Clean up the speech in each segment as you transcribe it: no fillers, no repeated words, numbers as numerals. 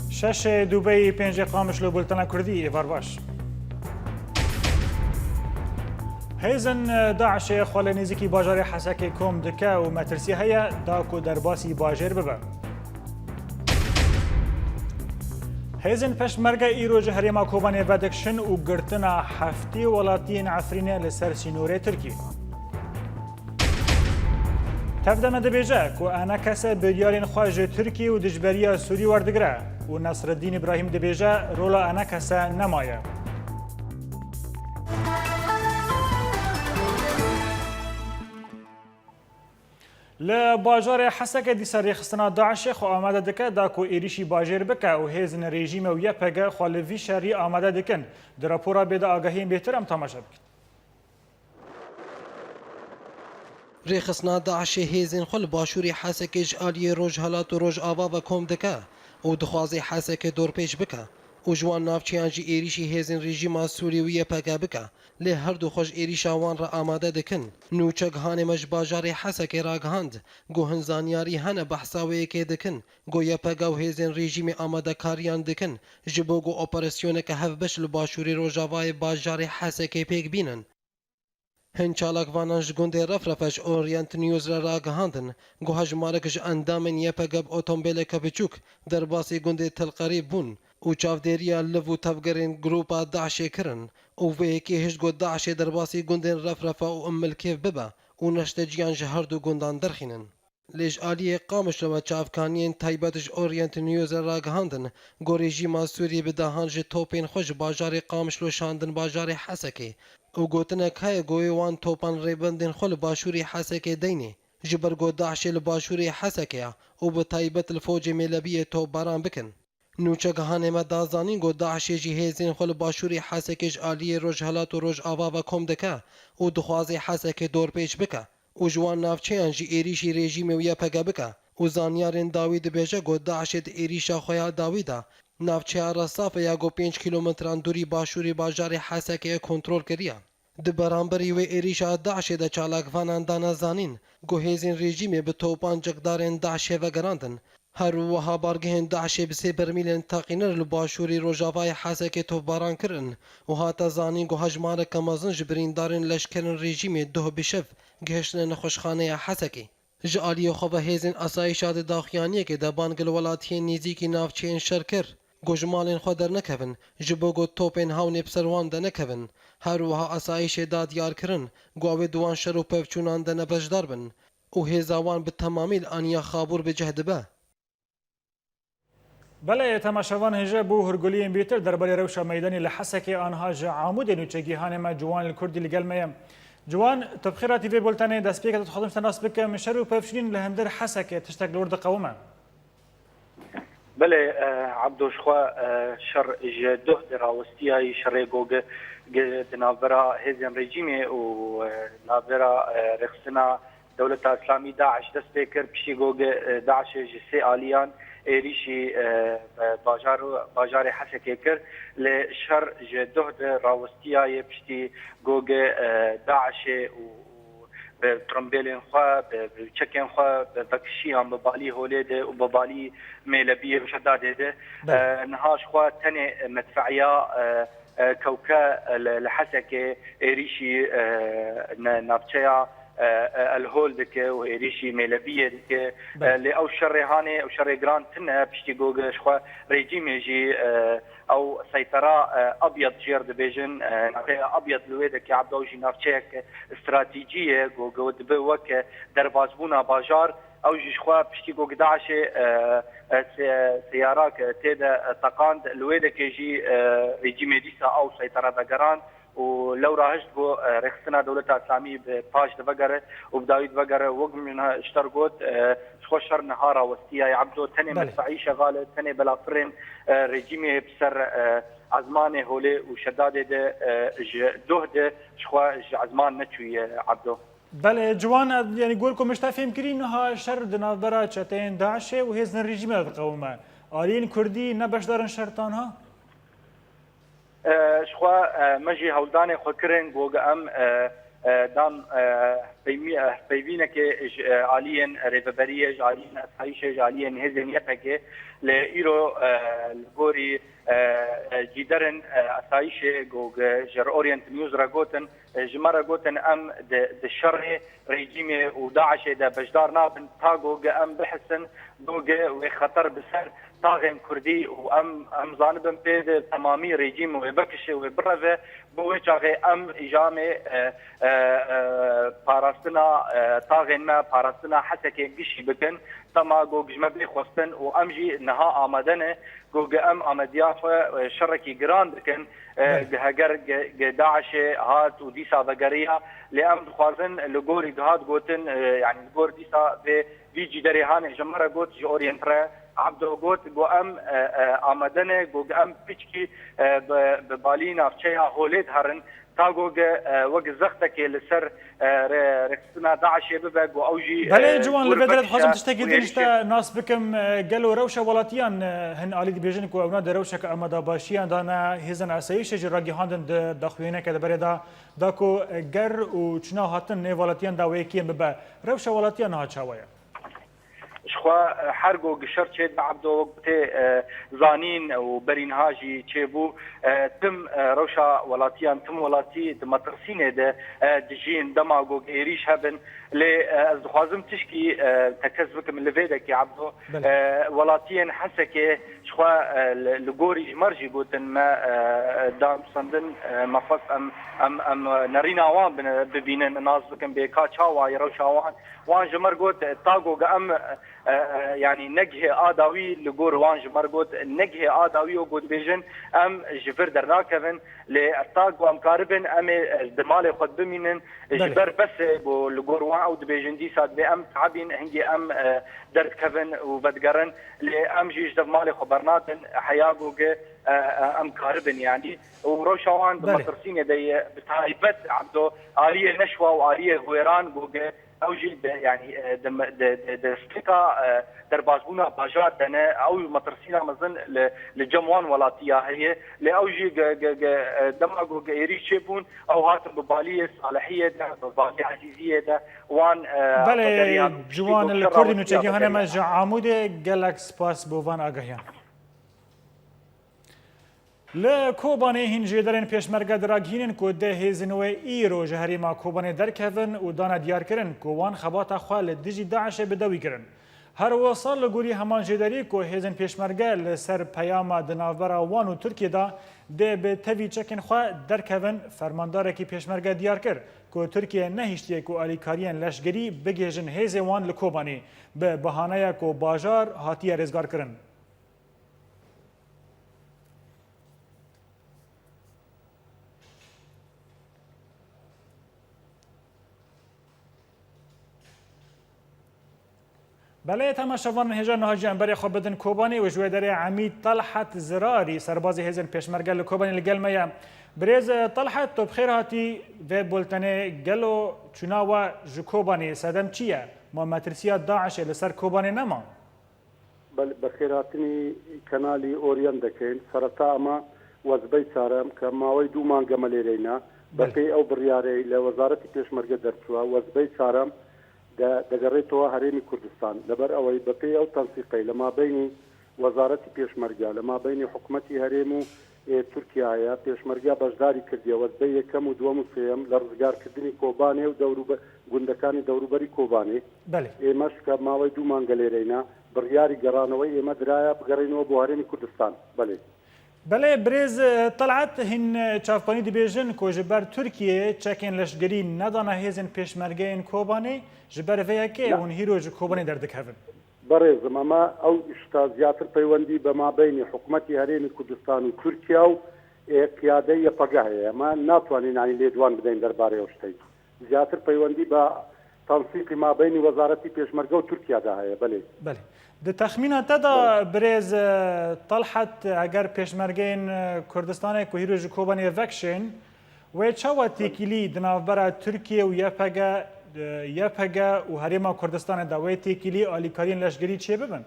شش دوبی پنج قامش لو بلتنا کردی ایوار باش. هیزن داعش خال نزیکی باجار حسک کم دکه و مترسی هیا داکو درباسی باجر ببه. هیزن پشمرگه ایروج هریما کوبانه ودکشن و گرتنا هفتی ولاتین عفرینه لسر سینوره ترکی. تفدم دبیجه که انا کسا بریالین خواج ترکی و دجبریا سوری وردگره و نصر الدین ابراهیم دبیجه رولا انا کسا نمایه. لباجار حسک دیسری خستنا داعش خو آماده دکه داکو ایریشی باجر بکه و هیزن رژیم و یپگه خالوی شری آماده دکن در راپورا بده آگاهی بهتر ام تماشا بکن. رخصنا داعش هیزن خل باشوری حسک اجالی روج حالات و روج آوا و کم دکه و دخوازی حسک دور پیش بکه و جوان نافچیانجی ایریشی هیزن رژیم سوری و یپگه بکه لی هر دو خوش ایریشا وان را آماده دکن نوچک هانه مج باجار حسک راگهاند گو هنزانیاری هنه بحثاوی که دکن گو یپگه و هیزن رژیم آماده کاریان دکن جبو گو اپراسیونه که هف بش لباشوری روجاوای باجار حسک پیک بینن هنچالک وانش گنده رفرفش اورینت نیوز را راگهاندن گو هجمارکش اندامن یپگه اتومبیل کپچوک در باسی گنده تلقریب بون و چاودێریە لەو و تەبگەرێن گروپا داعشێ کرن و vêyekê hêjgot Daişê derbasî gundên refrefa û milkêv bibe û neştejiyan ji her du gundan derxînin. Lê ji aliyê Qamişlo ve çavkaniyên taybet ji Orient Newsê ragihandin got rejîma Sûriyê bi dahan ji topên xwe ji bajarê Qamişlo şandin bajarê Hesekê û gotinek heye goyê wan topan rêbendên xwe li başûrê Hesekê deynê ji ber got Daişê li başûrê Hesekê ya û bi taybet li focê Mêlebiyê topbaran bikin. نوچگهانه ما دازانین گو داعش جی هیزین خل باشوری حسکش عالی روجهلات و روج آوا و کم دکه و دخوازی حسک دور پیش بکه و جوان نافچیان جی ایریشی رژیم و یا پگه بکه و زانیارین داوید بیجه گو داعش ایریشا خویا داویده نافچه را صافه یا گو 5 کیلومتران دوری باشوری باجار حسک کنترل کریه د برانبری و ایریشا داعش د چالاکوانان دانا زانین گو هیزین رژیم به توپان جگدارین داعش و گراندن هر وها بارگهن داعش بسه برمیلن تاقینر لباشوری روجاوای حسک توباران کرن و هاتا زانین گو هجمار کمازن جبریندارن لشکرن رژیم دو بشف گهشتن نخوشخانه حسکی جالی خوب هیزن اسایشات داخیانی که دبان گل ولاتین نیزیکی نافچین شرکر گوجمالین خود در نکبن جبو گو توپین هاون بسروان ده نکبن هر وها اسایش داد یار کرن گو دوان شر و پفچونان ده نبشدار بن و هیزاوان به تمامیل آنیا خابور به جهدبه بله تماشاوان هجا بو هرگولین بیتر درباره روشا میدانی لحسک آنها جا عمود نوچگیهان ما جوان الکردی لگل میم جوان تبخیراتی في بولتاني دست بيك تخدم تناس بك من شر وبفشين لهندر حسك تشتاق لورد قوما بله عبدو شخوا شر جدو دراوستيا شر جوج دنابرا هزين رجيمي و نابرا رخصنا دولة اسلامي داعش دست بيكر بشي جوج داعش جسي آليان ایریشی باجار حسکه کر لشر جدو راوستیای پشتی گوگ داعش و به ترمبیلین خوا به چکین خوا به بکشی هم به بالی هولیده و به بالی میلبیه بشداده ده نهاش خوا تنه مدفعیا کوکا لحسکه ایریشی نابچیا الهول دكه وإيريشي ميلبية دكه لأو شر هاني أو شر جران تنا بشتي جوج شخوا ريجيم يجي أو سيطرة أبيض جير دبيجن أبيض لويدك عبد أوجي نافشيك استراتيجية جوج دبوك دربازبونا باجار أو جشخوا بشتي جوج داعش سيارات تيدا تقاند لويدك يجي ريجيم ديسا أو سيطرة دجران ولو راهجت بو رخصنا دولة اسلامي باش دبقره وبداويد بقره وقت منها اشترقوت خوشر نهارا وستيا عبدو تاني مدفعي شغاله تاني بلا فرن رجيمي بسر عزمان هولي وشداده ده جهد شخوا عزمان نتشوي عبدو بله جوان يعني قولكم مش تفهم كرين انها شر دنابرا تشتين داعش وهزن الرجيم القومه آلين كردي نبش دارن شرطانها شخوا مجي هولدان خكرن جوج ام دام بيبينك عاليا ريفبريه عاليا اسايشه عاليا هزن يفك لإيرو الجوري جدرن اسايشه جوج جر اورينت نيوز راغوتن جمره غوتن ام د شر ريجيمي وداعش ده بجدار نابن تاغو ام بحسن جوج وخطر بسر طاغم كردي وام زانبن بيد تمامي ريجيم وبكش وبرفه بوجه ام اجامه باراستنا طاغن ما باراستنا حتى كيشي بكن تما جوج مبلي خوستن وامجي نها امدنه جوج ام امدياف شركي جراند كن هجر داعش هات وديسا بقريها لام خوازن لغوري هات جوتن يعني لغور ديسا في جدري هان جمره جوت جورينترا عبدو جوت جو ام آمدنه جو ام بيشكي ببالينا فشيها هوليد هرن تاغو وقت زختك لسر ركسنا داعش ببق واوجي بله جوان لبدرت خازم تشتكي دينشتا ناس بكم قالوا روشه ولاتيان هن علي بيجن كو اوناد روشه كامدا باشيان دانا هزن اسايش جراغي هاندن دخوينه كده بريدا داكو جر وچنا هاتن نه ولاتيان دا ويكين ببا روشه ولاتيان ها چاويا شخوا حرقو قشر شيد عبدو وقت زانين وبرين هاجي تشيبو تم روشا ولاتيان تم ولاتي دمترسينه ده دجين دماغو ايريش هبن لازخوازم تشكي تكذبك من لفيدك يا عبدو ولاتيان حسكي شخوا لغوري مرجي قوتن ما دام صندن مفق ام نرينا وان ببينن ناس بكم بيكا تشاوا يروشا وان جمر قوت تاغو ام يعني نجه آداوي لجور وانج مرقود نجه آداوي وجود بيجن أم جفر درناكفن لأرتاق وأم كاربن أم دمال خد بمينن جبر بس بو لجور وان أو دبيجن دي ساد بأم تعبين هنجي أم درد كفن وبدقرن لأم جيش دمال خبرناتن حياقو أم كاربن يعني وروشوان دمترسين يدي بتايبت عبدو آلية نشوة وآلية غويران جوجي اوجي يعني دستيكا دربازبونا باجار دنا او مترسينا مزن لجموان ولاتيا هي لاوجي دماغو غيري شيبون او هات بباليه صالحيه ده بباليه عزيزيه ده وان بله جوان الكردي نوچي هنه ما عمود جالاكس باس بوفان اگهيان لکوبانی هنجی درین پیشمرگ دراگینن کو ده هزینو ایرو جهری ما کوبانی درکفن و دانا دیار کرن کو وان خبات خوال دیجی داعش بدوی کرن هر وصل لگوری همان جداری کو هزین پیشمرگ لسر پیام دناورا وان و ترکیه دا ده به توی چکن خواه درکفن فرماندار کی پیشمرگ دیار کر کو ترکیه نهیشتیه کو آلیکاریان لشگری بگیجن هز وان لکوبانی به بهانه کو باجار هاتیه رزگار کرن بله تماشاوان هجر نهاجی انبری خواب بدن کوبانی و جوی داره عمید طلحت زراری سرباز هزن پیشمرگل کوبانی لگل میا بریز طلحت تو بخیر هاتی و بولتنه گلو چناوا جو کوبانی صدم چیه ما مترسیات داعش لسر کوبانی نما بل بخیراتنی کانالی اورین دکین سرطا اما وزبی سارم که ماوی دو مانگه ملیرینا بپی او بریاری لوزارتی پیشمرگل درچوا وزبی سارم دەگەڕێتەوە هەرێمی کوردستان لەبەر ئەوەی بەپێی ئەو تەنسیقەی لە مابەینی وەزارەتی پێشمەرگە لە مابەینی حکوومەتی هەرێم و تورکیایە پێشمەرگە بەشداری کردیە وەزبەی یەکەم و دووەم و سێم لە ڕزگارکردنی کۆبانێ و گوندەکانی دەوروبەری کۆبانێ ئێمەش کە ماوەی دوو مانگە لێرەینا بڕیاری گەڕانەوەی ئێمە درایە بگەڕێنەوە بۆ هەرێمی کوردستان بەڵێ بله برز طلعت هن چافپانی دی بیجن کو جبر ترکیه چکن لشگری ندانه هزن پیشمرگه این کوبانی جبر ویا که اون هیرو جو کوبانی دردکهون برزم اما او اشتا زیاتر پیوندی بما بین حکومتی هریم کردستان و ترکیه و قیاده پگاهه اما ناتوانین عن لیدوان بدین درباره اوشتی زیاتر پیوندی با تنسیق ما بین وزارتی پیشمرگه و ترکیه ده هست بله بله ده تخمینه تدا برز طلحت اگر پیشمرگین کردستان که هیرو جو کوبانی وکشن و چاوا تیکیلی دنابرا ترکیه و یپگا و هریما کردستان داوی تیکیلی آلیکارین لشگری چیه ببن؟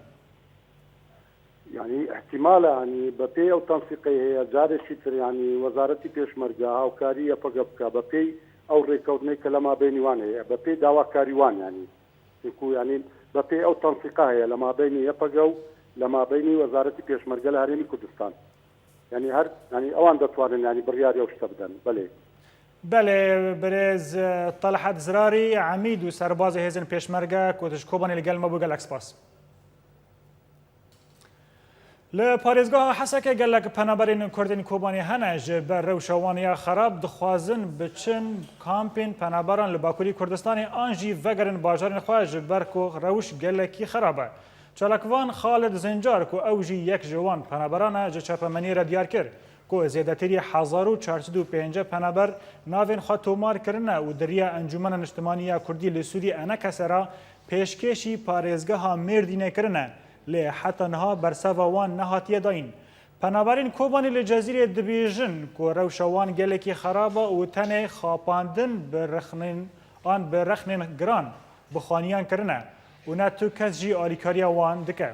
يعني احتمال يعني بپی او تنسیقی هەیە جارێکی تر يعني وەزارەتی پێشمەرگە هاوکاریە پەگە بکە بەپی ئەو ڕێکەوتنەی کە لە مابینیوان هەیە بەپی داواکاریوان يعني بەپی ئەو تەنسیقا هەیە لە مابینی یەپەگە و لە مابینی وەزارەتی پێشمەرگە لە هەرێمی کوردستان يعني هەر يعني ئەوان دەتوانن يعني بڕیاری ئەو شتە بدەن بەڵێ. بله برز طلحت زراری عمید و سرباز هێزن پێشمەرگە کۆتش کۆبانی لەگەڵ مە بوو گەلک سپاس. لە پارێزگاها حەسەکە گەلک پەنابەرین کوردین کۆبانی هەنە ji ber rewşewaniya xerab dixwazin biçin kampên penaberan li Bakurî Kurdistanê an jî vegerin bajarên xwe ji ber ku rewş gelekî xerab e. Çalakvan Xalid Zincar ku ew jî yek ji wan penaberan e ji çepemenî re diyar kir ku zêdetirî 1405 penaber navên xwe tomar kirine û diriya Encûmena Niştimaniya Kurdî li Sûrî enekese ra pêşkêşî parêzgeha Mêrdînê kirine. لێ حەتەنها بەرسەڤە وان نەهاتیە داین. پەنابەرین کۆبانی لە جەزیرێ دبێژن کۆ ڕەوشەوان gelekî خەرابە û tenê xapandin an bi rexnên giran bixwaniyan kirine û ne tu kes jî alîkariya wan dike.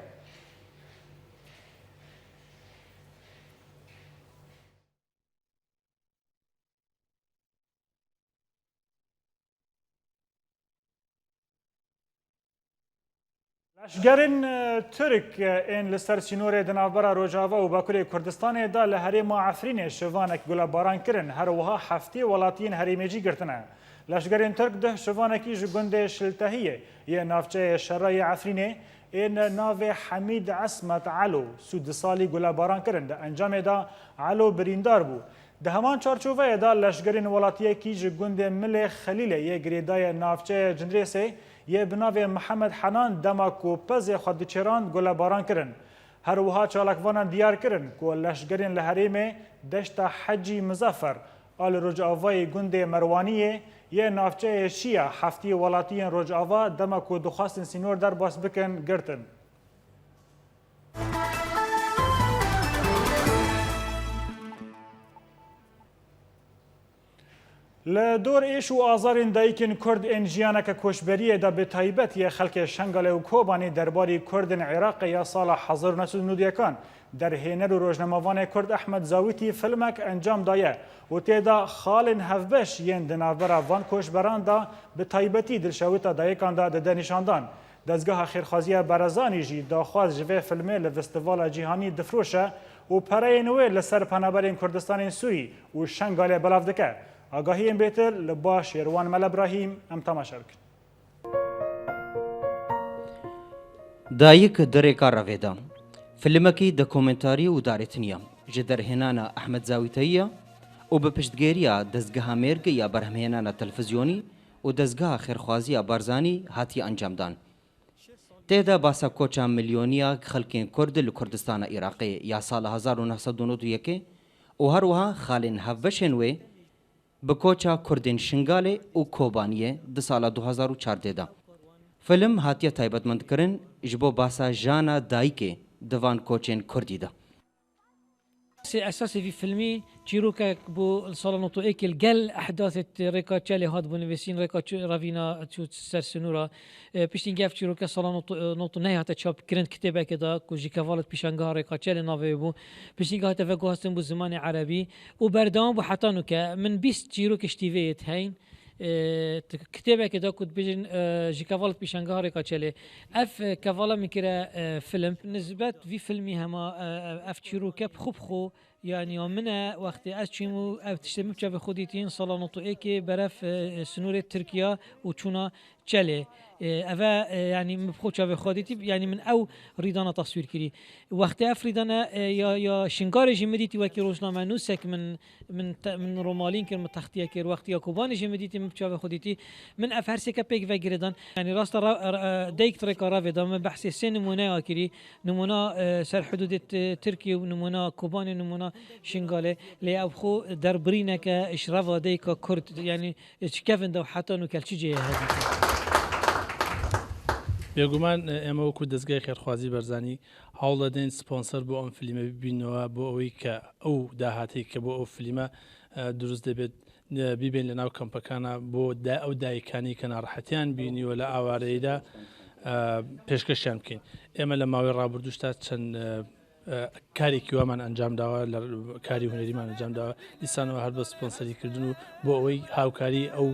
Leşgerên Türk ên li ser sînorê di navbera Rojava û Bakurê Kurdistanê da li herêma Efrînê şivanek gulebaran kirin her wiha heftê welatiyên herêmê jî girtine. Leşgerên Türk dih şivanekî ji gundê Şiltehiyê yê navçeyê Şerayê Efrînê ên navê Hemîd Esmet Elo sû di salî gulebaran kirin. Di encamê da Elo birîndar bû. Di heman çarçoveyê da leşgerên welatiyekî ji gundê Milê Xelîlê yê girêdayê navçeyê Cindrêsê یê bi navê Mihemed Henan dema ku pezê xwe diçêrand gulebaran kirin. Her wiha çalakvanan diyar kirin ku leşgerên li herêmê deşta Hecî Mizaffer a li Rojavayê gundê Merwaniyê yê navçeyê Şiya heftî welatiyên Rojava dema ku dixwastin sînor derbas bikin girtin. Li dor êş û azarên dayîkên Kurd ên jiyaneke koçberiyê de bi taybet yê xelkê Şengalê û Kobanî derbarî Kurdên Iraqê ya sala 1990 derhêner û rojnamavanê Kurd Ehmed Zawîtî filmek encam daye û têda xalên hevbeş yên di navbera van koçberan da bi taybetî dilşewîta dayîkan da dide nîşandan. Dezgeha Xêrxwaziya Berezanî jî daxwaz ji vê filmê li Festîvala Cîhanî difroşe û pereyên wê li ser penaberên Kurdistanên Sûrî û Şengalê belav dike. Agahiyên bêtir li baş Şêrwan Mel Ebrahîm em temaşa bikin. Dayîk derêka revêda filmekî dokumentarî û darêtiniya ji derhênana Ehmed Zawîtî û bi piştgiriya dezgeha mêrgê ya berhemhênana televîzyonî û dezgeha Xêrxwaziya Barzanî hatiye encamdan. Têda basa koça milyoniya xelkên Kurd li Kurdistana Iraqê ya sala 1991 û her wiha xalên hevbeşên wê bi koça Kurdên Şingalê û Kobaniyê di sala 2014 da. Film hatiye taybetmendkirin ji bo basa jana dayîkê di van koçên Kurdî de. اساسي في فيلمي تشيروكا بو صالونوتو ايكل قال احداث ريكا تشالي هاد بونيفيسين ريكا رافينا تو سرسنورا بيشتين جاف تشيروكا صالونوتو نوتو نهايه تشاب كرنت كتابه كذا كوجي كفالت بيشانغا ريكا تشالي نافي بو بيشتين جاتا فيغو هاستن بو زمان عربي وبردام بو حتانوكا من بيست تشيروكا شتيفيت هين كتابه كذا كنت بيجن جي كفالت بيشانغا ريكا تشالي اف كفالا ميكرا فيلم نسبت في فيلمي هما اف تشيروكا بخو يعني ومنها وقت أشيمو أو تشتمي بشاف خوديتين صالونوتو إيكي برف سنورة تركيا وشونا تشالي أفا يعني مبخو شاف خوديتي يعني من أو ريدانا تصوير كري وقت أفريدانا يا شنغار جمديتي وكي روزنامة نوسك من رومالين كر متختيا كر وقت يا كوباني جمديتي مبشاف خوديتي من أفهرسك بيك فجردان يعني راست دايك تريكا رافيدا من بحث سن نمونا كري نمونا سر حدود تركيا ونمونا كوباني نمونا شنغالي لي أبخو دربرينك إشرافا ديكا كرد يعني كيفن دو حتى نكالشجي هذه بێگومان ئێمە وەکو دەستگای خێرخوازی بەرزانی هەوڵ دەدەین سپۆنسەر بۆ ئەم فلیمە ببینەوە بۆ ئەوەی کە ئەو داهاتی کە بۆ ئەو فلیمە دروست دەبێت بیبێن لە ناو کەمپەکانە بۆ ئەو دایکانی کە ناڕەحەتیان بینیوە لە ئاوارەیەدا پێشکەشیان بکەین. ئێمە لە ماوەی ڕابردوشتا چەند کارێکی وامان ئەنجام داوە لە کاری هوەریمان ئەنجام داوە دیسانەوە هەر بە سپۆنسەریکردن و بۆ ئەوەی هاوکاری ئەو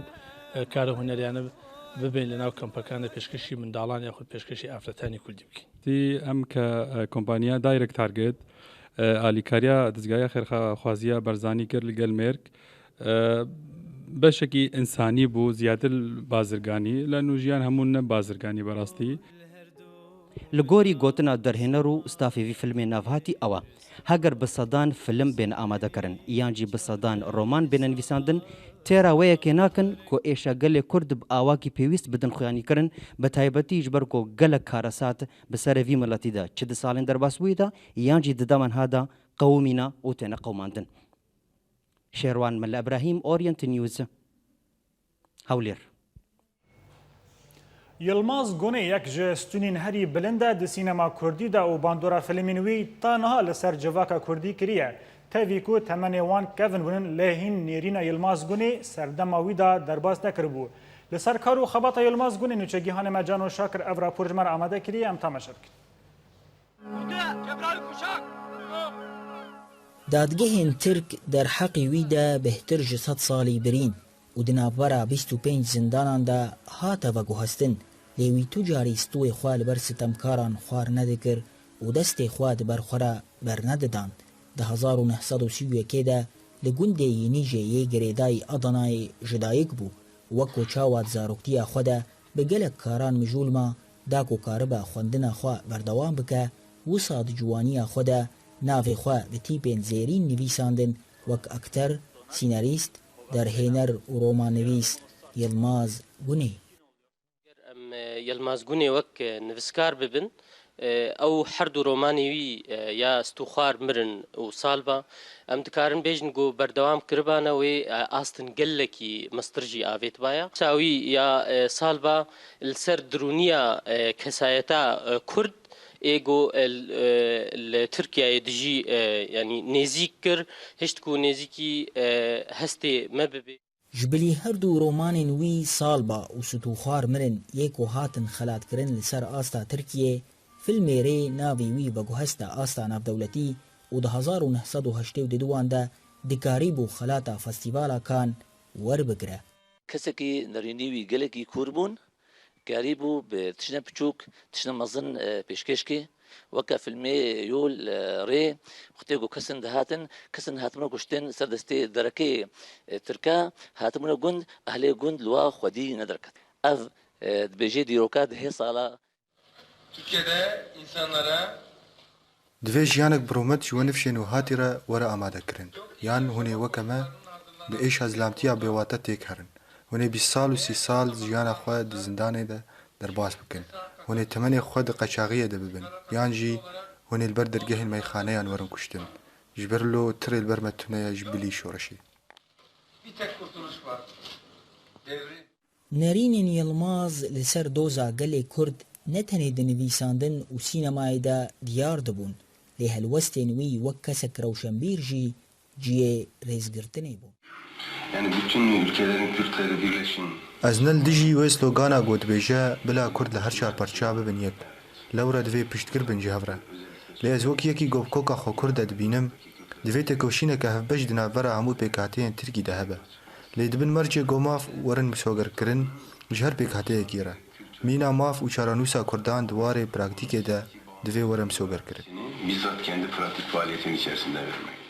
کارە هوەریانە ببین لە ناو کەمپەکانە پێشکەشی منداڵان یاخود پێشکەشی ئافرەتانی کوردی بکەین. ئەم کە کۆمپانیا دایرەک تارگت ئالیکاریا دەستگایە خێرخوازیە بەرزانی کرد لەگەل مێرک بەشێکی ئینسانی بوو زیاتر بازرگانی لە نوژیان هەموو نە بازرگانی بەڕاستی. لە گۆری گوتنا دەرهێنەر و ستافێوی فیلمێ ناوهاتی ئەوە هەگەر بە سەدان فیلم بێنە ئامادەکردن یانجی بە سەدان ڕۆمان بێنە نویساندن تێراوەیەکێ ناکەن کۆ ئێشە گەلێ کورد ئاواکی پێویست بدن خوێنیکردن بە تایبەتیش بەر کۆ گەلک کارەسات بەسەرەوی مەڵەتیدا چ دە ساڵێن دەرباس بوویدا یانجی ددەمان هادا قەومینە و تێنە قەوماندن. شێروان مەلە ئەبراهیم ئۆریەنت نیوز هەولێر. یلماز گونێ یەک ji stûnên herî bilind e di sînema Kurdî de û bandora filmên wî tanha li ser civaka Kurdî kiriye. Tevî ku temenê wan kevin bûnin lê hîn nêrîna Yilmaz Gunê serdema wî da derbas nekiribû. Li ser kar û xebata Yilmaz Gunê nûçegîhanê me Cano Şakir ev rapor ji me re amade kiriye em tamaşa bikin. دادگەهێن ترک دەرحەقی ویدا بەهتر ji 100 ساڵی برین û di navbera 25 zindanan de hateve guhestin lê wî tu carî stûyê xwe li ber sitemkaran xwar nedikir û destê xwe di ber xwe re bernedidan. Di 1931 de li gundê Yênîjê yê girêdayî Adanayê ji dayîk bû wek ku çawa di zaroktiya xwe de bi gelek karan mijûl ma da ku karibe xwendina xwe berdewam bike wisa di ciwaniya xwe de navê xwe bi tîpên zêrîn nivîsandin wek akter, sînarîst, derhêner û romanivîs Yilmaz Gunê. Yilmaz Gunê wek nivîskar bibin ew her du romanê wî ya stûxwar mirin û salba em dikarin bêjin got berdewam kiribane wê astin gelekî mistir jî avêtibaya sa wî ya salba li ser dirûniya kesayeta Kurd ego li Tirkiyeyê dijî yanî nêzik kir hişt ku nêzîkî hestê me bibe. Ji bilî her du romanên wî salba û stûxwar mirin yê ku hatin xelatkirin li ser asta Tirkiyê filmê rê navê wî veguhesta asta navdewletî û di 1982 de dikarîbû xelata Festîvala Kan werbigire. Kesekî nerînî wî gelekî kûr bûn karîbû bi tişne piçûk tişne mezin pêşkêşkê weke filmê yol rê xutê got kesin hatibûne kuştin ser destê derekê Tirka hatibûne gund ehlê gund li wa xwedî nederket. Ev dibêje dîroka dihê sala Türkiye'de insanlara divê jiyanek birûmet ji we nifşên wihatî re were amadekirin yan hûnê weke me bi êşa zilamtiya bêwate têk herin. Hûnê 20 sal û 30 sal jiyana xwe di zindanê de derbas bikin. Hûnê temenê xwe di qeçaxiyê de bibin yan jî hûnê li ber dergehên meyxaneyan werin kuştin. Ji ber lo tirê li ber me tuneye ji bilî şoreşî. bir tek kurtuluş var. Devrim. Nerînên Yilmaz li ser doza gelê Kurd ne tenê di nivîsandin û sînemayê de diyar dibûn lê helwestên wî wek kesek rewşenbîr jî ciyê rêzgirtinê bûn. Yani bütün ülkelerin Kürtleri birleşin. Ez nel dijî wê slogana got dibêje bila Kurd li her çar parça bibin yek. Lewre divê piştgir bin ji hev re. Lê ez wek yekî govkoka xwe Kurd de dibînim divê têkoşîneke hevbeş di navbera hemû pêkhateyên Tirkî de hebe. Lê dibin mercê gomaf werin misogerkirin ji her pêkhateyekî re. Mîna maf û çaranûsa Kurdan di warê praktîkê de divê were misogerkirin. Bizzat kendi pratik faaliyetin içerisinde vermek.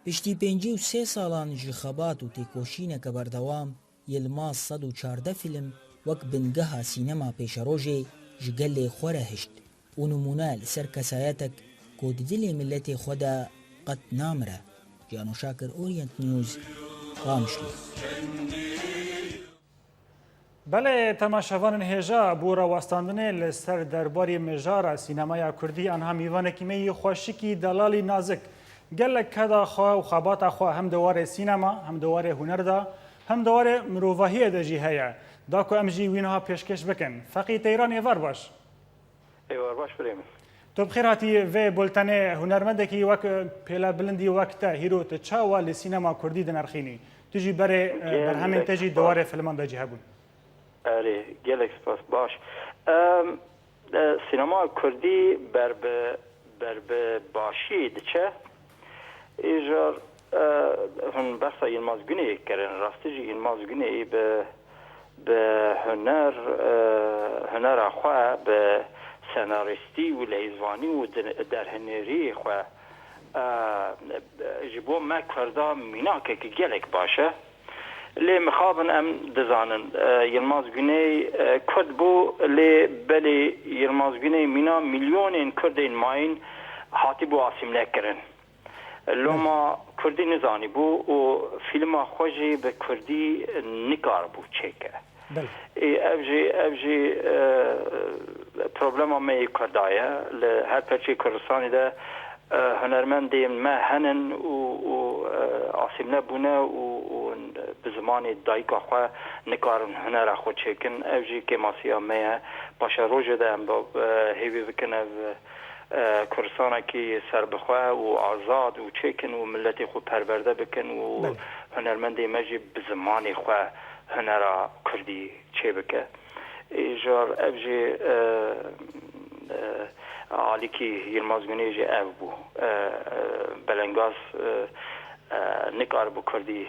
Piştî 53 salan ji xebat û têkoşîneke berdewam Yilmaz 114 film wek bingeha sînema pêşerojê ji gelê xwe re hişt û nimûne li ser kesayetek ku di dilê milletê xwe de qet namire. Cano Şakir, Orient News, Qamişlî. Belê temaşevanên hêja bû rawastandinê li ser derbarê mijara sînemaya Kurdî anha mîvanekî me yê xweşikî delalî nazik. Gelek keda xwe û xebata xwe hem di warê sînema, hem di warê huner de, hem di warê mirovahiyê de jî heye. Da ku em jî wî niha pêşkêş bikin. Feqî Teyran êvar baş. Êvar baş birêmin. Tu bixêr hatî vê bultenê hunermendekî wek pêla bilindî wek te hîro tu çawa li sînema Kurdî dinirxînî. Tu jî berê berhemên te jî di warê filman de cî hebûn. Erê gelek spas baş. سینما کردی بر باشی دچه ایجار هن بحثا یلماز گونه کردن راستی جی یلماز گونه به هنر خواه به سناریستی و لیزوانی و در هنری خواه جبو ما کردا مینا که گلک باشه لی مخابن ام دزانن یلماز گونه کرد بو لی بلی یلماز گونه مینا میلیون کردین ماین هاتی بو آسیم نکرن لما کردی نزانی بو و فیلم خوشی به کردی نکار بو چیکه افجی پروبلم می کردایه هر پرچی کردستانی ده هنرمندی ما هنن و آسیم نبونه و به زمان دایک خواه نکارن هنر خود چیکن افجی که ماسیا میه باشه روژه ده هم با هیوی بکنه کردستان که سر بخواه و آزاد و چیکن و ملتی خود پرورده بکن و هنرمندی مجی به زمان خواه هنر کردی چه بکه ایجار افجی عالی که یلماز گونه جی اف بو بلنگاز نکار بو کردی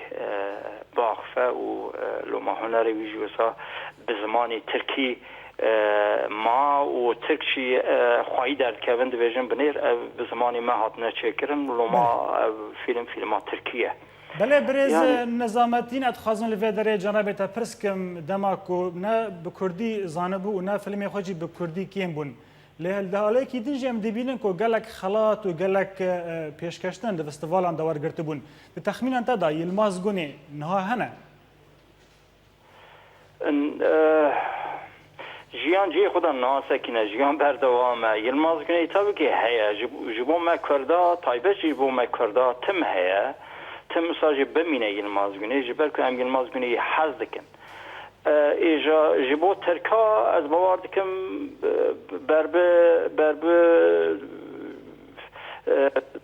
باخفه و لما هنر ویجوسا به زمان ترکی ما و ترکشی خواهی در کهون دویژن بنیر به زمانی ما هاتنه چکرن لما فیلم ترکیه بله برز نظامتین اتخازن لوی داره جناب تا پرسکم دماکو نه به کردی زانبو و نه فیلم خوشی به کردی کیم بون له دهاله کی دین جم دبینن کو گلک خلات و گلک پیشکشتن د فستیوالان دوار گرته بون به تخمین انت دا یلماز گونه نه هنه جیان جی خدا ناسه کنه جیان بردوامه یلماز گونه تابه که هیا جبو ما کردا تایبه جبو ما کردا تم هیا تم مساجی بمینه یلماز گونه جبر که هم یلماز گونه حز دکن ایجا جبو ترکا از باور دکم بربه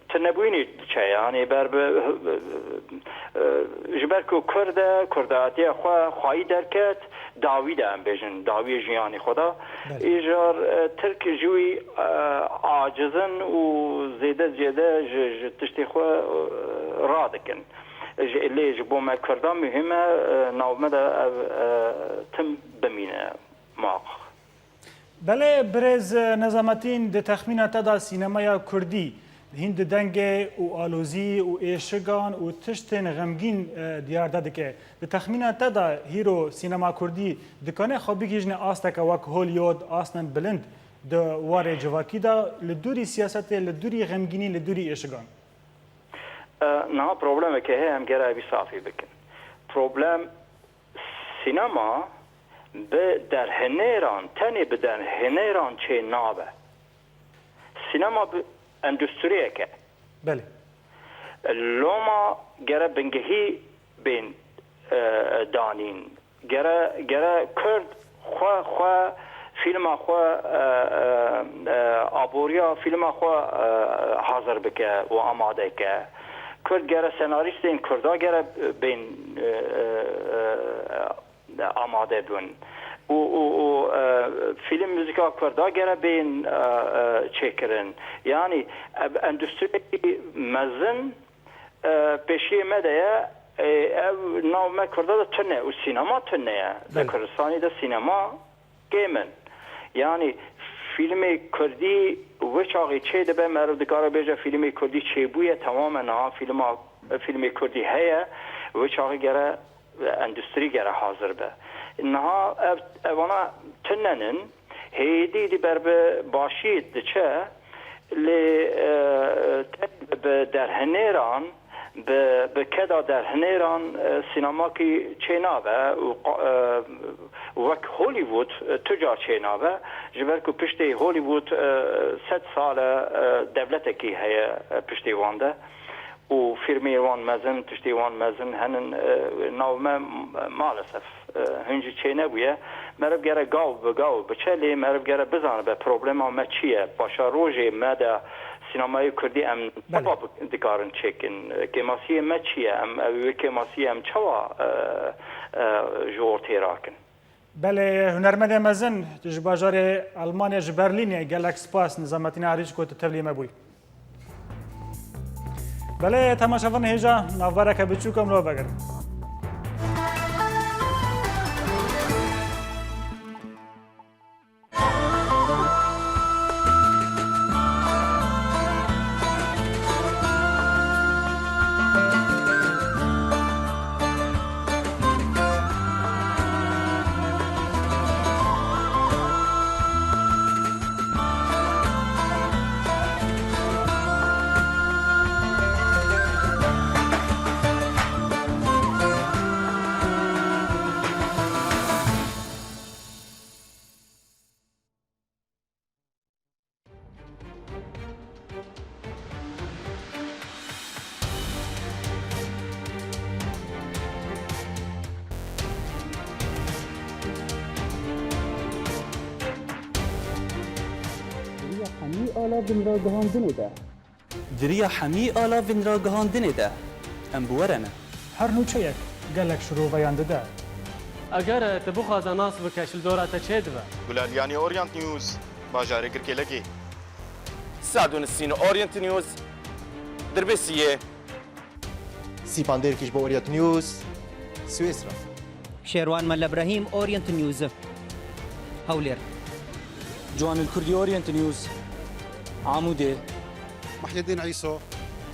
تنبوینی چه یعنی بربه جبر که کرداتی خواهی درکت داوی ده هم بیشن داوی جیانی خدا ایجار ترک جوی عاجزن و زیده تشتی خواه را دکن اللي جبوا ما كردان مهمة ناومة تم بمينة ماق بله برز نظامتين ده تخمينة تدا سينمايا كردي هند دنگه و آلوزی و ایشگان و تشتن غمگین دیار داده که ده تخمینه تدا هیرو سینما کردی دکانه خوابی گیجنه آسته وک هولیود آستن بلند ده واره جواکی دا لدوری سیاست لدوری غمگینی لدوری ایشگان نه پروبلمه که هم گره بی صافی بکن پروبلم سینما به در هنران تنی به در هنران چه نابه سینما به اندستریه که بله لوما گره بنگهی بین دانین گره کرد خواه فیلم خواه آبوریا فیلم خواه حاضر بکه و آماده که کرد گره سناریست این کردا گره بین آماده بون و فیلم موزیکا کردا گره بین چکرن یعنی اندستری مزن پیشی مده ناو ما کردا دا تنه و سینما تنه دا کردستانی دا سینما گیمن یعنی فیلم کردی وچاقی چه دبه مرد دکارا بیجا فیلم کردی چه بویه تمام نه فیلم کردی هیا وچاقی گره اندستری گره حاضر به اینها اوانا تننن هیدی دی بر باشید چه لی در هنران به کدا در هنران سینما کی چه نابه وک هولیوود تجار چه نابه جبر که پشتی هولیوود 100 سال دولت کی هی پشتی وانده و فیلمی وان مزن پشتی وان مزن هنن ناومه مالسف هنجی چه نبویه مرب گره گاو بچلی مرب گره بزنه به پروبلم ما چیه باشا روژه مده سینمای کردی ام بابا دکارن چکن که ماسیه ما چیه ام که ماسیه ام چوا جور تیراکن بله هنرمند مزن ji bajarê Almanya ji Berlînê gelek spas nizametîna herî ji ku tu tevlî me bûyî. Bele temaşevan hêja navbareke biçûk em lo vegirin. Diriya hemî ala vin ra gihandinê de em bi were ne. Her nûçeyek gelek şiroveyan dide. Eger te bixwaze nas bike ji dora te çê dibe. Gulalyanî Orient News bajarê Girkêlekê. Sadûn sîn Orient News dirbêsiye. Sîpanderkî ji bo Orient News Swêsra. شێروان مەل ئەبراهیم ئۆریەنت نیوزە هەولێر Ciwan Kurdî Orient News Amûdê. محيدين عيسو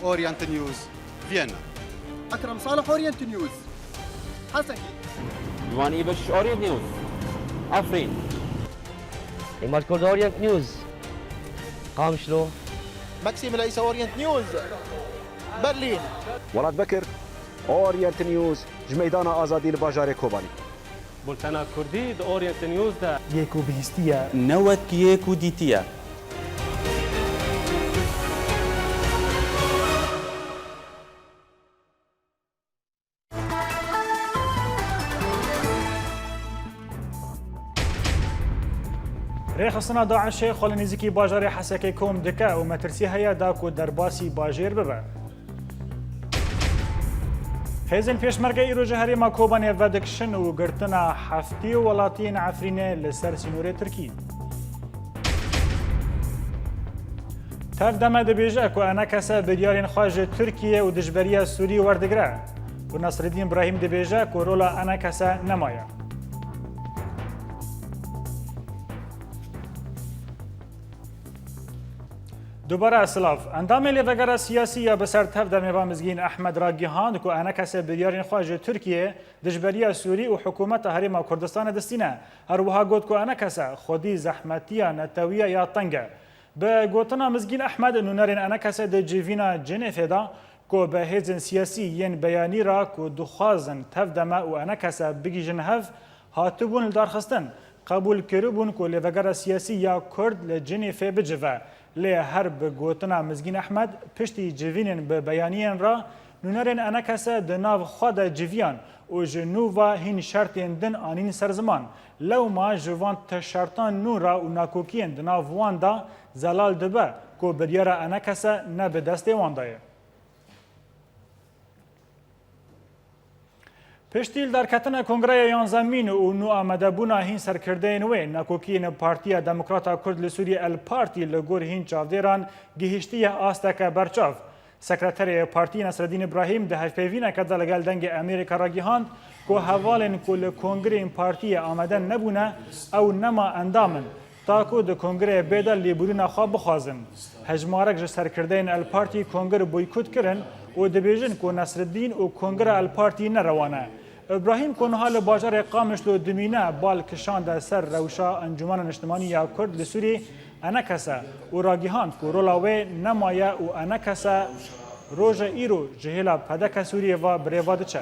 Orient News Vienna. أكرم صالح Orient News حسكي. Ciwan İbeş Orient News Afrin. إمال كرد Orient News قامشلو. ماكسيم العيسى Orient News برلين. ولاد بكر Orient News جميدانا آزادي لباجاري كوباني. بولتنا كردی د Orient News ده یەک و بihîstiye Newet yek û dîtiye. Rêxistina Daişê xwe li nêzîkî bajarê Hesekê kom dike û metirsî heye da ku derbasî bajêr bibe. Hêzên pêşmerge îro ji herêma Kobanê vedikişin û girtina heftî welatiyên Efrînê li ser sînorê Tirkî. Tev deme dibêje ku enekese biryarên xwe ji Tirkiye û dijberiya Sûrî werdigire û Nasreddîn Ibrahîm dibêje ku rola enekese nemaye. دوباره سلاف اندام لیوگرا سیاسی یا بسر تف دمیوا مزگین احمد را گیهاند کو انکس بیارین خواج ترکیه دجبریا سوری و حکومت هریما کردستان دستینه هر وها گوت کو انکس خودی زحمتیا نتویا یا طنگه به گوتنا مزگین احمد نونرین انکس د جیوینا جنفدا کو به هیزن سیاسی ین بیانی را کو دخوازن تف دما و انکس بگی جنهف هاتبون دارخستن قبول کربون کو لیوگرا سیاسی یا کرد لجنفه بجوه لی هر به گوتنا مزگین احمد پشتی جوینن به بیانیان را نونرین انکسه دناو خود جویان و جنووا هین شرطین دن آنین سرزمان لو ما جوان تشرطان نورا و ناکوکین دناو واندا زلال دبه کو بریار انکسه نه به دست واندایه. پشتیل در کتن کنگره یانزمین و نو آمده بونا هین سرکرده نوی نکوکین پارتیا دموکراتا کرد لسوری الپارتی لگور هین چاودیران گهشتی آستک برچاو. سکرتر پارتی نصرالدین ابراهیم ده هفپیوین کده لگل دنگ امریکا را گیهاند که حوالن کل کنگره پارتی آمدن نبونه او نما اندامن تاکو ده کنگره بیدل لیبورین خواب بخوازن. هجمارک جه سرکرده الپارتی کنگره بویکوت کرن و دبیجن که نصرالدین و کنگره الپارتی نروانه. ابراهیم کنها لباجار قامش لو دمینه بال کشانده سر روشا انجمن اجتماعی یا کرد لسوری انکسه و راگیهاند که رولاوی نمایه و انکسه روژ ایرو جهیلا پدک سوریه و بریواد چه.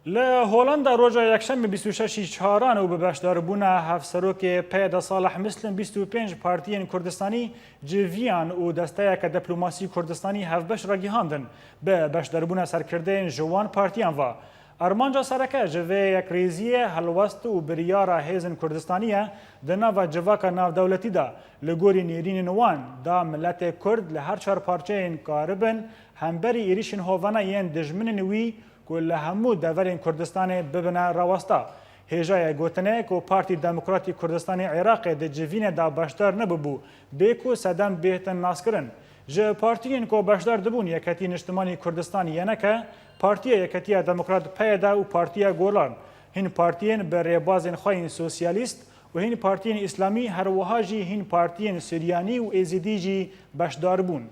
لهولندا روزا یکشنبه 26 چهاران و به باشداربونا هفسروک پید صالح مسلم 25 پارتیین کردستانی جویان و دسته یک دیپلماسی کردستانی هفبش را گیهاندن به باشداربونا سرکردین جوان پارتیان و ئەرمانجا سەرەکە ji vê yekriziyê helwest û biryara hêzin Kurdistaniyê di nava civaka navdewletî de li gorî nêrînên wan da milletê Kurd li her çar parçeyên karibin hemberî êrişên hovana yên dijminên wî ku li hemû deverên Kurdistanê bibine rawesta. Hêjaya gotinê ku Partî Demokratîk Kurdistanê Iraqê di civînê da beşdar nebibû bê ku sedem bêhtin naskirin. Ji partiyên ku beşdar dibûn Yeketî Niştimanî Kurdistanê yeneke, Partiya Yeketiya Demokrat PYD û Partiya Golan. Hîn partiyên bi rêbazên xwe yên sosyalîst û hîn partiyên İslamî her wiha jî hîn partiyên Suryanî û Êzidî jî beşdar bûn.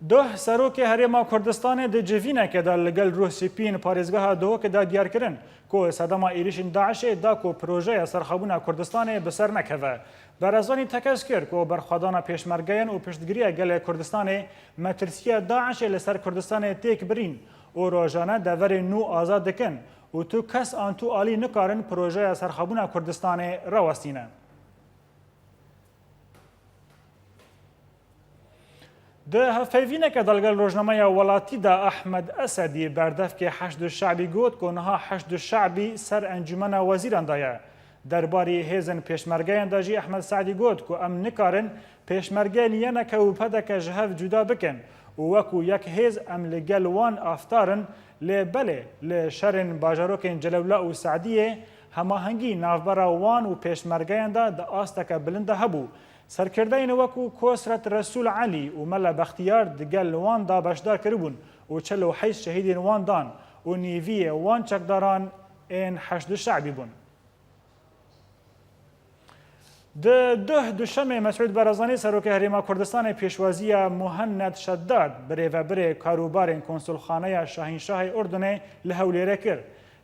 Duh serokê Herêma Kurdistanê di civînekê de li gel Ruhsîpîn parêzgeha Duhokê de diyar kirin ku sedema êrişên Daişê da ku projeya serxebûna Kurdistanê bi ser nekeve. Barazanî tekez kir ku berxwedana pêşmergeyan û piştgiriya gelê Kurdistanê metirsiya Daişê li ser Kurdistanê têk birîn û rojane deverên nû azad dikin û tu kes an tu alî nikarin projeya serxebûna Kurdistanê rawestîne. Di hevpeyvîneke delgel rojnameya welatî de Ahmed Esedî berdevkê Heşdû Şeعbî got ku niha Heşdû Şeعbî ser encûmena wezîran de ye. Derbarî hêzin pêşmergeyan de jî Ehmed Saedî got ku em nikarin pêşmergeyên yeneke û pedeke ji hev cuda bikin û wekû yek hêz em li gel wan aftarin lê belê li şerên bajarokên Celewla û Saediyê hemahengî navbera wan û pêşmergeyan de di asteke bilind de hebû. Serkirdeyên wekû Kosret Resul Elî û Mele Bextiyar di gel wan da beşdar kiribûn û çel û heyş şehîdên wan dan û nîviyê wan çekdaran ên Heşdû Şeعbî bûn. Di duh duşemê Mesûd Barazanî serokê Herêma Kurdistanê pêşwaziya Muhennet Şeddad bi rêveberê karûbarên konsulxaneya Şahînşahê Urdunê li Hewlêrê kir.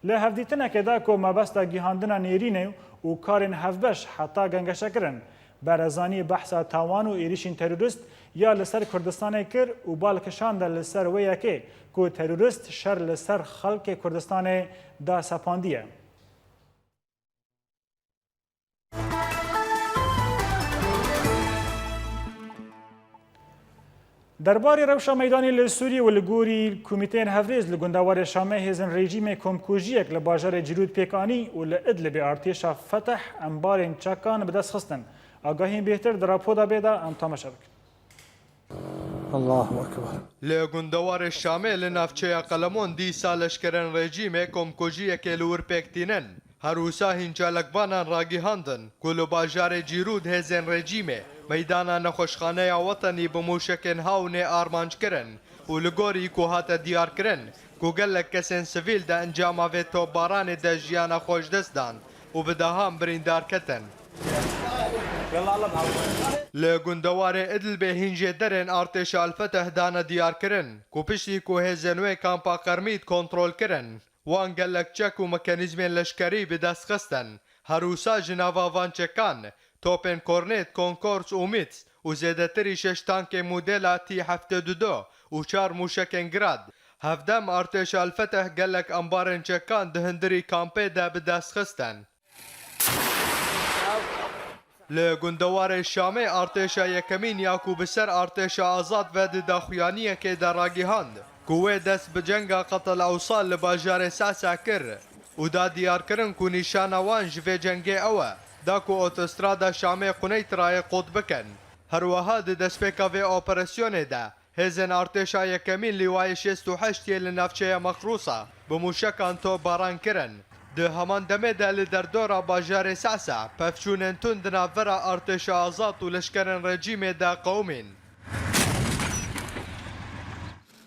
Li hevdîtinekê da ku mebesta gîhandina nêrînê û karên hevbeş heta gengeşekirin. Barazanî behsa tawan û êrişên terorîst ya li ser Kurdistanê kir û balkişan de li ser wê yekê ku terorîst şer li ser xelkê Kurdistanê da sepandiye. Derbarê rewşa meydanê li Sûriyê û li gorî komîteyên hevrêz li gundewarê Şamê hêzin rejîmê komkujiyek li bajarê Cîrûd pêkanî û li Idlibê artêşa Feteh embarên çekan bi dest xistin. Agahên bêhtir di rapoda bê de em tamaşa bikin. Allahu Ekber. Li gundewarê Şamê li navçeya Qelemon dîsa leşkerên rejîmê komkujiyekê li wir pêktînin. Herûsa hîn çalakvanan ragîhandin ku li bajarê Cîrûd hêzên rejîmê meydana nexweşxaneya wetenî bi mûşekên hawnê armanc kirin û li gorî ku hate diyar kirin ku gelek kesên sivîl de encama vê topbaranê de jiyana xweş dest dan û bi dehan birîndar ketin. Li gundewarê Idlibê hîn jê derên artêşa Elfeteh dane diyar kirin ku piştî ku hêzên wê kampa Qermîd kontrol kirin. Wan gelek çek û mekanîzmên leşkerî bi dest xistin. Herûsa ji nava van çekan topên kornêt, konkors û mîts û zêdetirî 6 tankên modela T-72 û 4 mûşekên girad. Hevdem artêşa Elfeteh gelek embarên çekan di hindirî kampê de bi dest xistin. Li gundewarê Şamê artêşa yekemîn ya ku bi ser artêşa azad ve di daxuyaniyekê de ragihand ku wê dest bi cenga Qetil Ewsal li bajarê Sasa kir û da diyarkirin ku nîşana wan ji vê cengê ew e da ku otostrada Şamê Quneytirayê qut bikin. Her wiha di destpêka vê operasyonê de hêzên artêşa yekemîn lîwayê 68 li navçeya Mexrûsa bi mûşekan topbaran kirin. Di heman demê de li derdora bajarê Sasa pevçûnên tund di navbera artêşa azad û leşkerên rejîmê de qewmîn.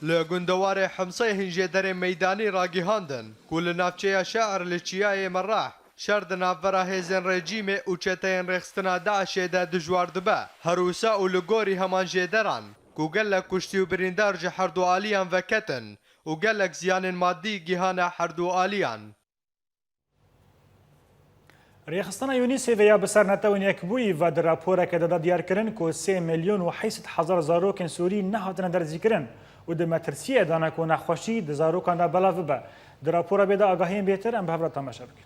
Li gundewarê Himsê hîn jê derên meydanî ragîhandin ku li navçeya Şeir li Çiyayê Merrah şer di navbera hêzên rejîmê û çeteyên rêxistina Daişê de dijwar dibe. Herûsa û li gorî heman jêderan ku gelek kuştî û birîndar ji herdû aliyan veketin û gelek ziyanên maddî gîhana herdû aliyan. Rêxistina Yûnîsê veya bi ser netewên yekbûyî ve di raporeke de da diyarkirin ku 3 milyon û 800 hezar zarokên Sûrî nehatine derzîkirin û di metirsiyê dane ku nexweşî di zarokan de belav bibe. Di rapora bê de agahiyên bêhtir em bi hev re temaşa bikin.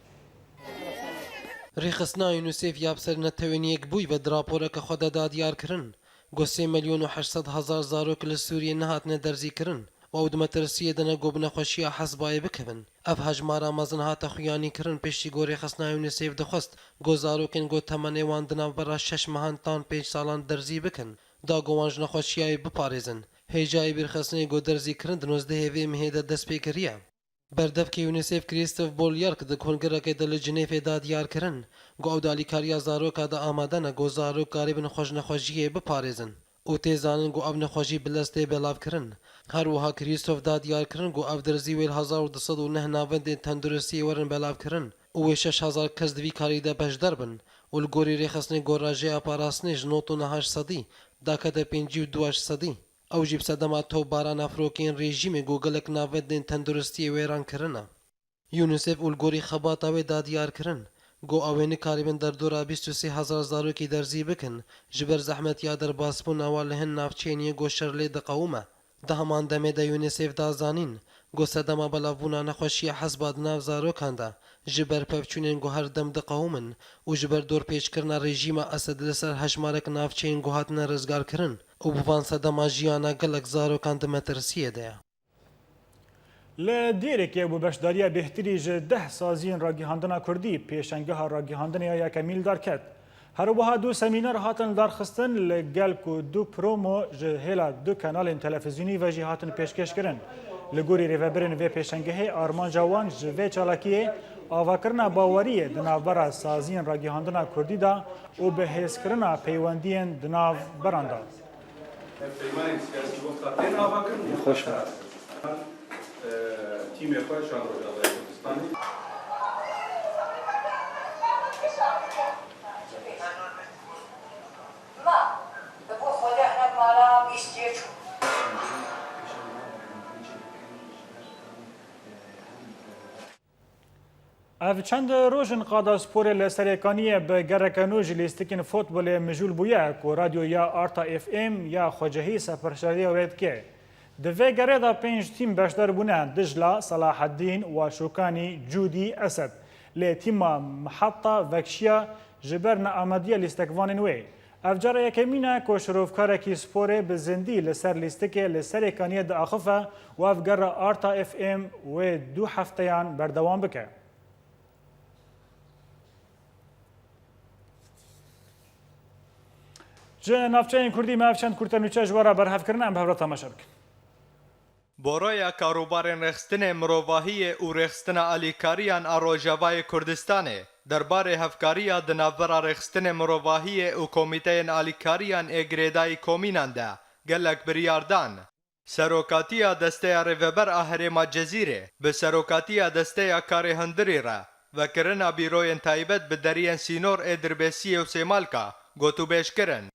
Rêxistina Yûnîsê ya bi ser netewên yekbûyî ve di raporeke xwe de da diyarkirin ku 3 milyon û 800 hezar zarok li Sûriyê nehatine derzîkirin û و ئەو دمەترسیە دەنە گۆ بنەخۆشیە حەزبایە بکەون ئەف هەژمارە مەزن هاتە خویانی کردن پشتی گۆڕی خستناوی یونیسێف دەخواست گۆ زارۆکن گۆ تەمەنێوان دناوبەرە 6 مەهان تان 5 ساڵان دەرزی بکەن دا گۆوانژ نەخۆشیایی بپارێزن هێژایی بیرخستنی گۆ دەرزیکردن دنۆزدە هێوێ مهێدە دەستپێکریە بەردەفکە یونیسێف کریستف بۆلیارک دە کۆنگەرەکەی لە جنێفێدا دیارکردن گۆ ئەو دالیکاریە زارۆکەدا ئامادەنە گۆ زارۆک کاری بنەخۆش نەخۆشیە بپارێزن و تێزانن گۆ ئەو نەخۆشی بلەستێ بەڵاوکردن هەروەها کریستۆفدا دیارکردن گۆ ئەو دەرزی وێل 1209 ناوەندێن تەندروستی وەرن بەڵاوکردن و وێ 6000 کەس دوی کاریدا بەشدەر بن و لە گۆری ڕێخستنی گۆڕاژێ ئاپاراستنیش 98 سەدی داکەتە 52 سەدی ئەو ژیب سەدەما تۆ باران ئەفرۆکێن ڕێژیمێ گۆگەلک ناوەندێن تەندروستی وێرانکردنە یونیسێف و گۆری خەباتاوێدا دیارکردن گۆ ئەوێنە کاریبن دەردۆرا 23,000 زارۆکی دەرزی بکن ji ber zehmetiya derbasbûna wa li hin navçeyên gۆ şer lê diqewime di heman demê de UNICEF da zanîn gۆ sedema belavbûna nexweşiya hezba di nav zarokan de ji ber pevçûnên gû her dem diqewimin û ji ber dorpêçkirina rejîma Esed li ser hejmarek navçeyên gû hatine rizgarkirin û bi van sedema jiyana gelek zarokan di metirsiyê de ye. Li dêrekê bû beşdariya bêhtirî ji 10 saziyên ragihandina Kurdî pêşengeha ragihandinê ya Kemîl derket. Herwiha du semînar hatin darxistin li gel ku du promo ji hêla du kanalên televizyonî ve jî hatin pêşkêşkirin. Li gorî rêveberên vê pêşengehê armanca wan ji vê çalakiyê avakirina baweriyê di navbera saziyên ragihandina Kurdî da û bihêzkirina peywendiyên di nav beran da. تیمی خود شاندروجاوی کردستانی ما بو خود احنا مالا 21 ev çend rojin qada sporê li Serêkaniyê bi gereke nû ji lîstikên fotbolê mijûl bûye ku radyoya Arta FM ya xwecehî seferşeriya wê dike. Di vê gerê de 5 tîm beşdar bûne Dijla, Salaheddîn û Şûkanî, Cûdî, Esed. Lê tîma Mihatta Vekşiya ji ber neamediya lîstekvanên wê. Ev cara yekemîn e ku şirovkarekî sporê bi zindî li ser lîstikê li Serêkaniyê diaxife û ev gera Arta FM wê 2 hefteyan berdewam bike. Ji navçeyên Kurdî me ev çend kurtenûçe ji wara berhevkirin em bi hev re temaşe bikin. بۆڕۆیە کاروبارên rexistinê mirovahiyê û rexistina alîkariyan a Rojavayê Kurdistanê derbarê hevkariya di navbera rexistinê mirovahiyê û komîteyên alîkariyan ê girêdayî komînan de gelek biryardan. Serokatiya desteya rêveber a Herêma Cezîrê bi serokatiya desteya karê hundirî re vekirina bîroyên taybet bi deriyên Sînor ê Dirbêsiyê û Sêmalka gotûbêj kirin.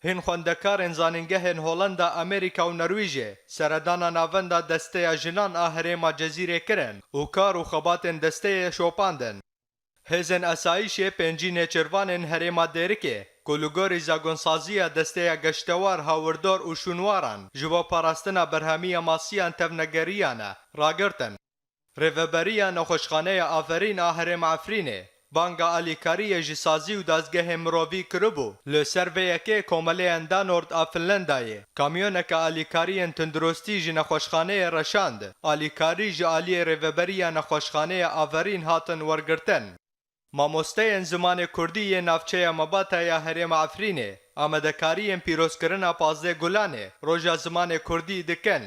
Hên xwendekarên zanîngehên Hollanda, Amerîka û Norwîjê seredana navenda desteya jinan a Herêma Cezîrê kirin û kar û xebatên desteyê şopandin. Hêzên esayîşê pêncî nêçirvanên Herêma Dêrikê ku li gorî zagonsaziya desteya geştewar, hawirdar û şûnwaran ji bo parastina berhemiya masiyan tevnegeriyan e ragirtin. Rêveberiya Nexweşxaneya Aferîn a Herêma Efrînê banga alîkariyê ji sazî û dazgehê mirovî kiribû. Li ser vê yekê komeleyên Danord a Finlandayê kamyoneka alîkariyên tundurustî ji nexweşxaneyê reşand. Alîkarî ji aliyê rêveberiya Nexweşxaneya Aferîn hatin wergirtin. Mamosteyên zimanê Kurdî yê navçeya Mebata ya Herêma Efrînê amadekariyên pîrozkirina Pazdê Gulanê roja zimanê Kurdî dikin.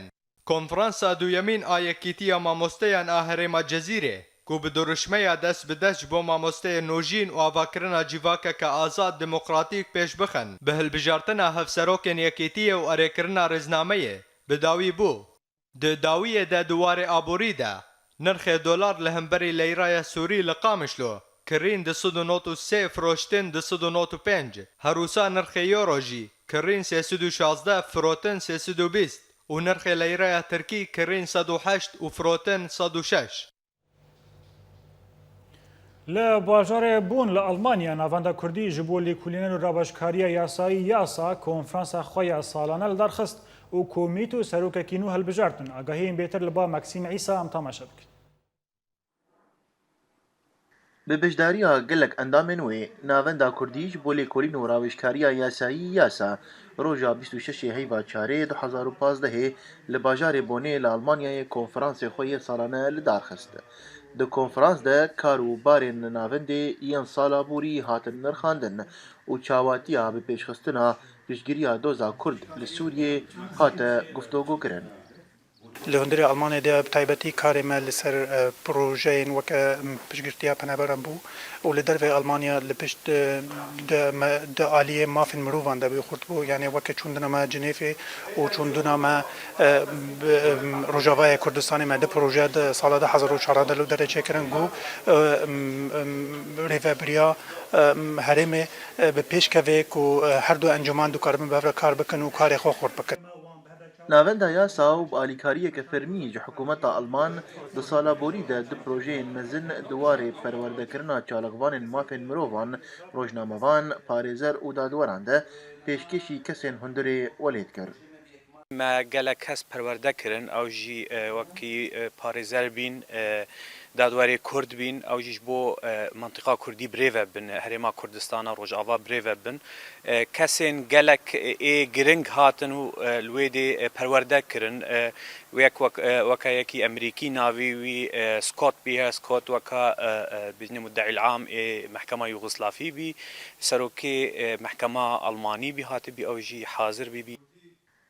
Konferansa duyemîn a Yekîtiya Mamosteyan a Herêma Cezîrê ku bi duruşmeya dest bi dest bo mamosteyê nojîn û avakirina civakeke azad demokratîk pêş bixin bi hilbijartina hevserokên Yekîtiyê û erêkirina rêznameyê bi dawî bû. Di dawiyê de duwarê aborî de nirxê dolar li hemberî leyraya Sûrî li Qamişlo kirîn 293 firoştin 295 herûsa nirxê euro jî kirîn 316 firotin 320 û nirxê leyraya Tirkî kirîn 108 û firotin 106. Li bajarê bûn li Almanya navenda Kurdî ji bo lêkolînên û rabeşkariya yasayî yasa konferansa xwe ya salane li derxist û komît û serokekî nû hilbijartin. Agahiyên bêtir li ba Maxîm Îsa em temaşe bikin. Bi beşdariya gelek endamên wê navenda Kurdî ji bo lêkolîn û raweşkariya yasayî yasa روژا 26 هیوا چاره 2015 لباجار بونه لالمانیای کنفرانس خوی سالانه لدارخست. د کنفرانس ده کارو بارین ناوندی این سالا بوری هاتن نرخاندن و چاواتیا به پیشخستنا پیشگیریا دوزا کرد لسوریه هات گفتگو کرن. لهندری آلمانی ده بتایبتی کاری ما لسر پروژه وک پشگرتیا پنابرم بو و لدرو آلمانیا لپشت د عالیه ما فی مروان ده بخورد بو یعنی وک چوندنا ما جنیفه و چوندنا ما روجاوای کردستانی ما ده پروژه ده سال 2014 لو درجه کرن گو ریفابریا هرمه به پیش کوی کو هر دو انجمن دو کارم به کار بکن و کار خو خورد بکن. ناوندا یاسا و بالیکاریه که فرمی جو حکومت آلمان دو سالا بوری ده دو پروژه مزن دواره پرورده کرنا چالقوان مافین مروان روشناموان پارێزەر و دادوەران ده پێشکەشی کەسێن هەندێ وەلێت کرد. ما gelek kes perwerde kirin ew jî wekî parêzer bîn dadwarê Kurd bîn ew jî ji bo mantiqa Kurdî birêve bin Herêma Kurdistana Rojava birêve bin kesên gelek ê giring hatin û li wê dê perwerde kirin weka yekî Emerîkî navî wî Scott bî Scott weka bijnê muddeîl am ê mehkema Yugoslavî bî serokê mehkema Almanî bî hatibî ew jî hazir bî.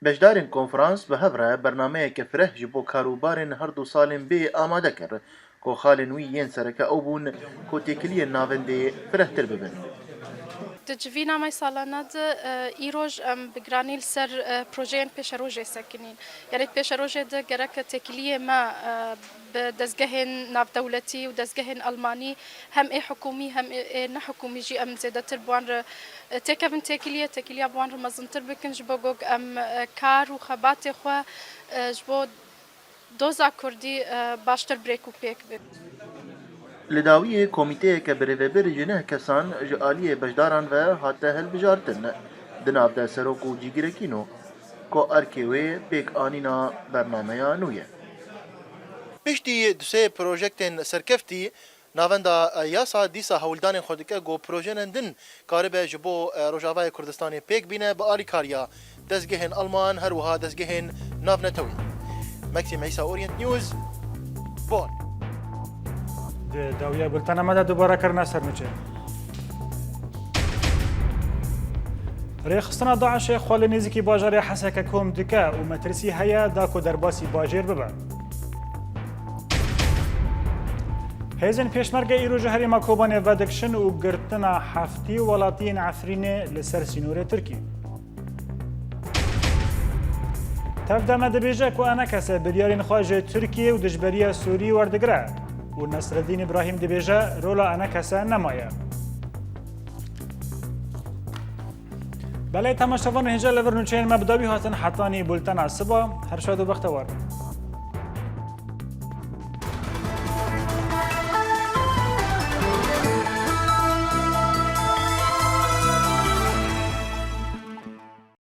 بەشدارên konferans bi hev re bernameyeke fireh ji bo karûbarên her du salên bê amade kir ku xalên wî yên sereke ew bûn ku têkiliyên navendê firehtir bibin. Di civîna me salana de îroj em bi giranî li ser projeyên pêşerojê sekinîn. Yani pêşerojê de gerek têkiliyê me bi dezgehên navdewletî û dezgehên Almanî hem ê hikûmî hem ê nehikûmî jî em zêdetir bi wan re têkevin têkiliya bi wan re mezintir bikin ji bo gog em kar û xebatê xwe ji bo doza Kurdî baştir birêk û pêk bin. Li dawiyê komîteyeke birêvebir ji neh kesan ji aliyê beşdaran ve hate hilbijartin di nav de serok û cîgirekîno ku erkê wê pêk anîna bernameya nû ye. Piştî dusê projektên serkeftî navenda yasa dîsa hewldanên xwe dike got projeyên din karibe ji bo Rojavayê Kurdistanê pêk bîne bi alîkariya dezgehên Alman her wiha dezgehên navnetewî. Maxim Îsa Orient News Bonn. داویە بولتەنەمەدا دووبارە کردنا سەرنوچێ. ڕێخستنا داعشê xwe li nêzîkî bajarê Hesekê kom dike û metirsî heye da ku derbasî bajêr bibe. Hêzên pêşmerge îro ji Herêma Kobanê vedikşin û girtina heftî welatiyên Efrînê li ser sînorê Tirkî. Tevdeme dibêje ku enekese biryarên xwe ji Tirkiye û dijberiya Sûrî werdigire. و نصرالدین ابراهیم دبیجه رولا انا کسا نمایه. بله تماشاوان هنجا لورنوچین مبداوی هاتن حتانی بولتن عصبا هر شاد و بختوار.